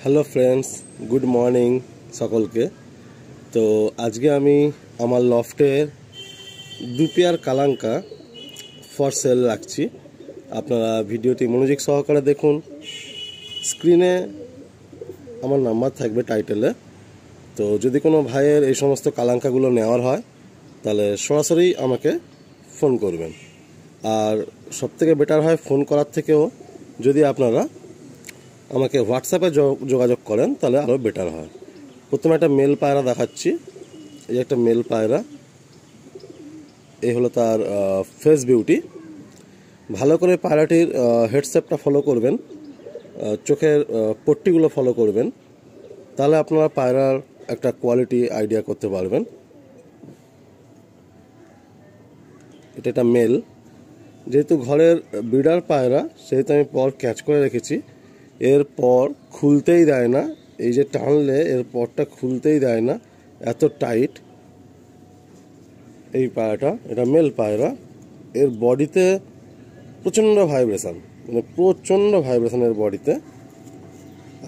Hello friends, good morning সকলকে। তো আজকে আমি আমার লফটের দু পেয়ার কালাঙ্কা ফর সেল রাখছি। আপনারা ভিডিওটি মনোযোগ সহকারে দেখুন। স্ক্রিনে আমার নাম্বার থাকবে টাইটেলে। তো যদি কোনো ভাইয়ের এই সমস্ত কালাঙ্কাগুলো নেওয়ার হয় তাহলে সরাসরি আমাকে ফোন করবেন। আর সবথেকে বেটার হয় ফোন করার থেকেও যদি আপনারা আমাকে হোয়াটসঅ্যাপে যোগাযোগ করেন তাহলে আরও বেটার হয়। প্রথমে একটা মেল পায়রা দেখাচ্ছি। এই একটা মেল পায়রা, এই হলো তার ফেস বিউটি। ভালো করে পায়রাটির হেডশেপটা ফলো করবেন, চোখের পট্টিগুলো ফলো করবেন, তাহলে আপনারা পায়রার একটা কোয়ালিটি আইডিয়া করতে পারবেন। এটা একটা মেল, যেহেতু ঘরের ব্রিডার পায়রা সেহেতু আমি পর ক্যাচ করে রেখেছি। এরপর খুলতেই দেয় না, এই যে টানলে এর পরটা খুলতেই দেয় না, এত টাইট এই পায়রাটা। এটা মেল পায়রা, এর বডিতে প্রচণ্ড ভাইব্রেশন, মানে প্রচণ্ড ভাইব্রেশন এর বডিতে।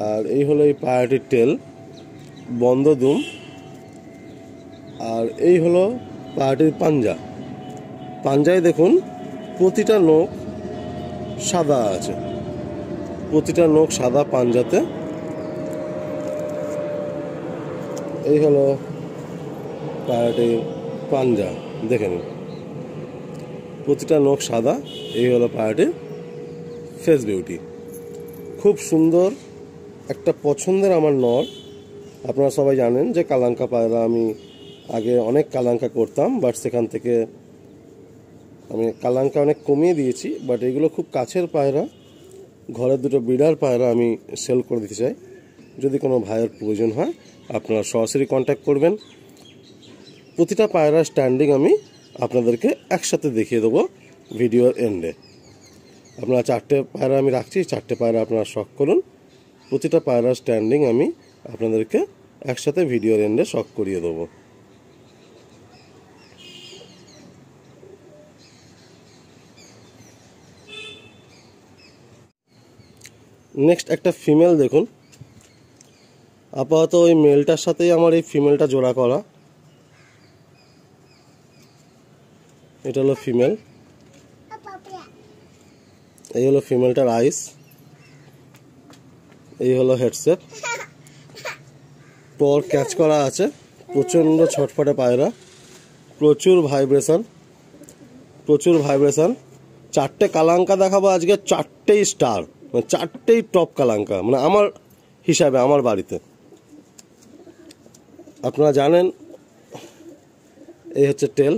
আর এই হলো এই পায়রাটির টেল, বন্ধ দুম। আর এই হলো পায়রাটির পাঞ্জা। পাঞ্জায় দেখুন প্রতিটা নখ সাদা আছে, প্রতিটা নখ সাদা পাঞ্জাতে। এই হলো পায়রাটির পাঞ্জা, দেখে নিন প্রতিটা নখ সাদা। এই হলো পায়রাটির ফেস বিউটি, খুব সুন্দর একটা পছন্দের আমার নর। আপনারা সবাই জানেন যে কালাঙ্কা পায়রা আমি আগে অনেক কালাঙ্কা করতাম, বাট সেখান থেকে আমি কালাঙ্কা অনেক কমিয়ে দিয়েছি। বাট এগুলো খুব কাছের পায়রা, ঘরের দুটো ব্রিডার পায়রা আমি সেল করে দিতে চাই। যদি কোনো ভাইয়ের প্রয়োজন হয় আপনারা সরাসরি কন্ট্যাক্ট করবেন। প্রতিটা পায়রা স্ট্যান্ডিং আমি আপনাদেরকে একসাথে দেখিয়ে দেবো ভিডিওর এন্ডে। আপনারা চারটে পায়রা আমি রাখছি, চারটে পায়রা আপনারা শখ করুন। প্রতিটা পায়রা স্ট্যান্ডিং আমি আপনাদেরকে একসাথে ভিডিওর এন্ডে শখ করিয়ে দেবো। নেক্সট একটা ফিমেল দেখুন। আপাতত ওই মেলটার সাথেই আমার এই ফিমেলটা জোড়া করা। এটা হলো ফিমেল, এই হলো ফিমেলটার আইস, এই হলো হেডসেট। পর ক্যাচ করা আছে, প্রচণ্ড ছটফটে পায়রা, প্রচুর ভাইব্রেশন, প্রচুর ভাইব্রেশন। চারটে কালাঙ্কা দেখাবো আজকে, চারটেই স্টার, মানে চারটেই টপ কালাঙ্কা, মানে আমার হিসাবে আমার বাড়িতে। আপনারা জানেন এই হচ্ছে টেল,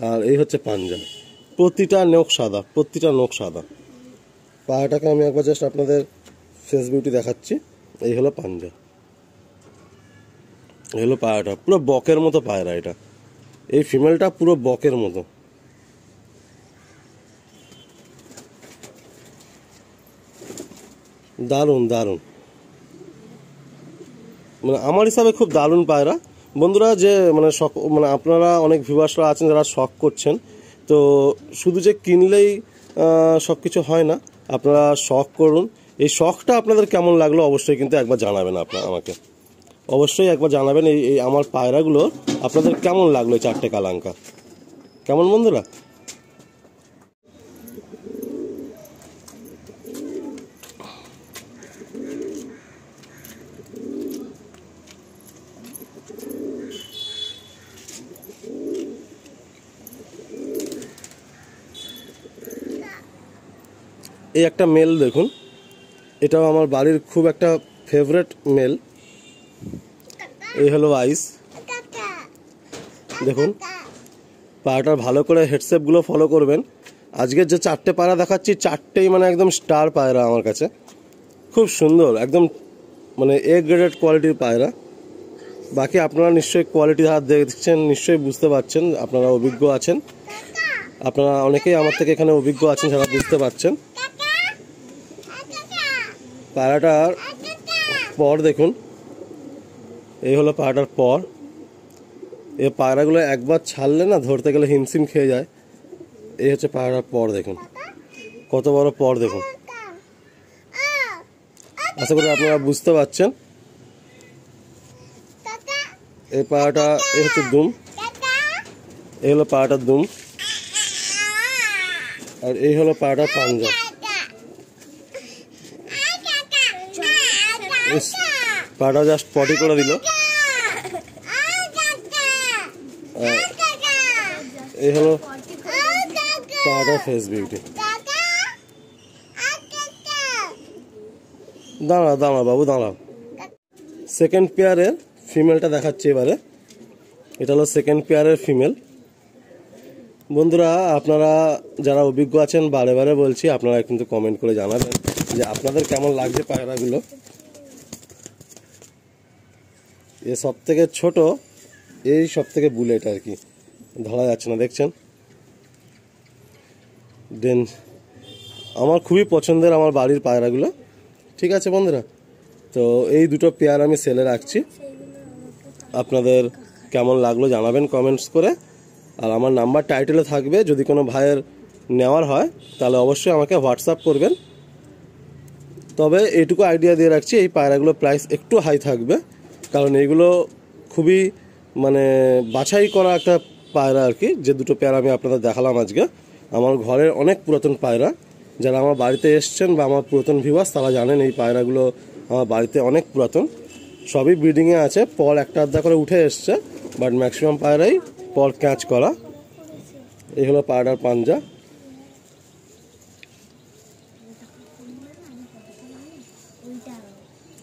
আর এই হচ্ছে পাঞ্জা। প্রতিটা নখ সাদা, প্রতিটা নখ সাদা। পায়রাটাকে আমি একবার জাস্ট আপনাদের ফেস বিউটি দেখাচ্ছি। এই হলো পাঞ্জা, এই হলো পায়রাটা, পুরো বকের মতো পায়রা এটা। এই ফিমেলটা পুরো বকের মতো। দারুণ দারুণ, মানে আমার হিসাবে খুব দারুণ পায়রা। বন্ধুরা, যে মানে আপনারা অনেক ভিউয়ার্সরা আছেন যারা শখ করছেন, তো শুধু যে কিনলেই সব কিছু হয় না, আপনারা শখ করুন। এই শখটা আপনাদের কেমন লাগলো অবশ্যই কিন্তু একবার জানাবেন। আপনারা আমাকে অবশ্যই একবার জানাবেন এই আমার পায়রাগুলো আপনাদের কেমন লাগলো, এই চারটে কালাঙ্কা কেমন বন্ধুরা। এই একটা মেল দেখুন, এটাও আমার বাড়ির খুব একটা ফেভারেট মেল। এই হলো আইস, দেখুন পায়রাটার ভালো করে হেডশেপগুলো ফলো করবেন। আজকের যে চারটে পায়রা দেখাচ্ছি চারটেই মানে একদম স্টার পায়রা আমার কাছে, খুব সুন্দর, একদম মানে এ গ্রেডেড কোয়ালিটির পায়রা। বাকি আপনারা নিশ্চয়ই কোয়ালিটি হাত দেখছেন, নিশ্চয়ই বুঝতে পারছেন, আপনারা অভিজ্ঞ আছেন, আপনারা অনেকেই আমার থেকে এখানে অভিজ্ঞ আছেন যারা বুঝতে পারছেন। পায়রাটার পর দেখুন, এই হলো পায়রাটার পর। এই পায়রাগুলো একবার ছাড়লে না ধরতে গেলে হিমশিম খেয়ে যায়। এই হচ্ছে পায়রাটার পর, দেখুন কত বড় পর, দেখুন আশা করি আপনারা বুঝতে পারছেন। এই পায়রাটা এই হচ্ছে দুম, এই হলো পায়রাটার দুম, আর এই হলো পায়রাটার পাঞ্জা। পায়রাটা জাস্ট পটি করে দিল। এই হলো পায়রাটার ফেস বিউটি। দাঁড়া দাঁড়া বাবু দাঁড়া। সেকেন্ড পেয়ারের ফিমেলটা দেখাচ্ছি এবারে। এটা হলো সেকেন্ড পেয়ারের ফিমেল। বন্ধুরা আপনারা যারা অভিজ্ঞ আছেন বারে বারে বলছি, আপনারা কিন্তু কমেন্ট করে জানাবেন যে আপনাদের কেমন লাগছে পায়রাগুলো। এ সব থেকে ছোট, এই সব থেকে বুলেট আর কি, ধরা যাচ্ছে না দেখছেন। দেন আমার খুবই পছন্দের আমার বাড়ির পায়রাগুলো। ঠিক আছে বন্ধুরা, তো এই দুটো পেয়ার আমি সেলে রাখছি। আপনাদের কেমন লাগলো জানাবেন কমেন্টস করে। আর আমার নাম্বার টাইটেলে থাকবে, যদি কোনো ভাইয়ের নেওয়ার হয় তাহলে অবশ্যই আমাকে হোয়াটসঅ্যাপ করবেন। তবে এইটুকু আইডিয়া দিয়ে রাখছি, এই পায়রাগুলোর প্রাইস একটু হাই থাকবে, কারণ এইগুলো খুবই মানে বাছাই করা একটা পায়রা আর কি। যে দুটো পেয়ারা আমি আপনাদের দেখালাম আজকে, আমার ঘরের অনেক পুরাতন পায়রা। যারা আমার বাড়িতে এসছেন বা আমার পুরাতন ভিউয়ার্স তারা জানেন এই পায়রাগুলো আমার বাড়িতে অনেক পুরাতন। সবই ব্রিডিংয়ে আছে, পর একটা আধা করে উঠে এসছে, বাট ম্যাক্সিমাম পায়রাই পর ক্যাচ করা। এই হলো পায়রার পাঞ্জা।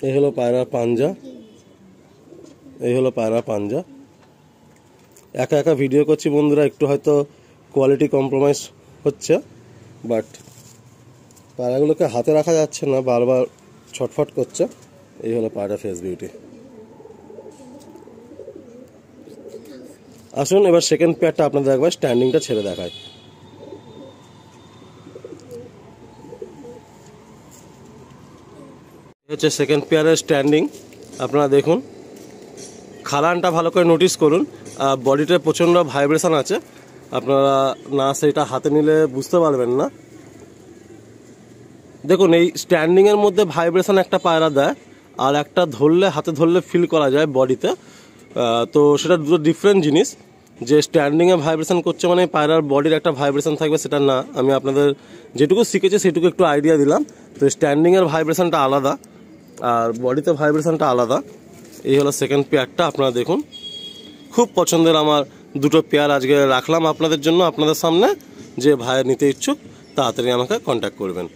এই হলো পায়রার পাঞ্জা। এই হলো পায়রার পাঞ্জা। একা একা ভিডিও করছি বন্ধুরা, একটু হয়তো কোয়ালিটি কম্প্রোমাইজ হচ্ছে, বাট পায়রাগুলোকে হাতে রাখা যাচ্ছে না, বারবার ছটফট করছে। এই হলো পায়রা ফেস বিউটি। আসুন এবার সেকেন্ড পেয়ারটা আপনাদের একবার স্ট্যান্ডিংটা ছেড়ে দেখায়। হচ্ছে সেকেন্ড পেয়ারের স্ট্যান্ডিং। আপনারা দেখুন, খালানটা ভালো করে নোটিস করুন। বডিতে প্রচণ্ড ভাইব্রেশন আছে, আপনারা না সেটা হাতে নিলে বুঝতে পারবেন না। দেখুন এই স্ট্যান্ডিংয়ের মধ্যে ভাইব্রেশন একটা পায়রা দেয়, আর একটা ধরলে হাতে ধরলে ফিল করা যায় বডিতে। তো সেটা দুটো ডিফারেন্ট জিনিস। যে স্ট্যান্ডিংয়ে ভাইব্রেশন করছে মানে পায়রার বডির একটা ভাইব্রেশন থাকবে, সেটা না। আমি আপনাদের যেটুকু শিখেছি সেটুকু একটু আইডিয়া দিলাম। তো স্ট্যান্ডিংয়ের ভাইব্রেশনটা আলাদা আর বডিতে ভাইব্রেশনটা আলাদা। এই হলো সেকেন্ড পেয়ারটা, আপনারা দেখুন। খুব পছন্দের আমার দুটো পেয়ার আজকে রাখলাম আপনাদের জন্য, আপনাদের সামনে। যে ভাইয়ের নিতে ইচ্ছুক তাড়াতাড়ি আমাকে কন্ট্যাক্ট করবেন।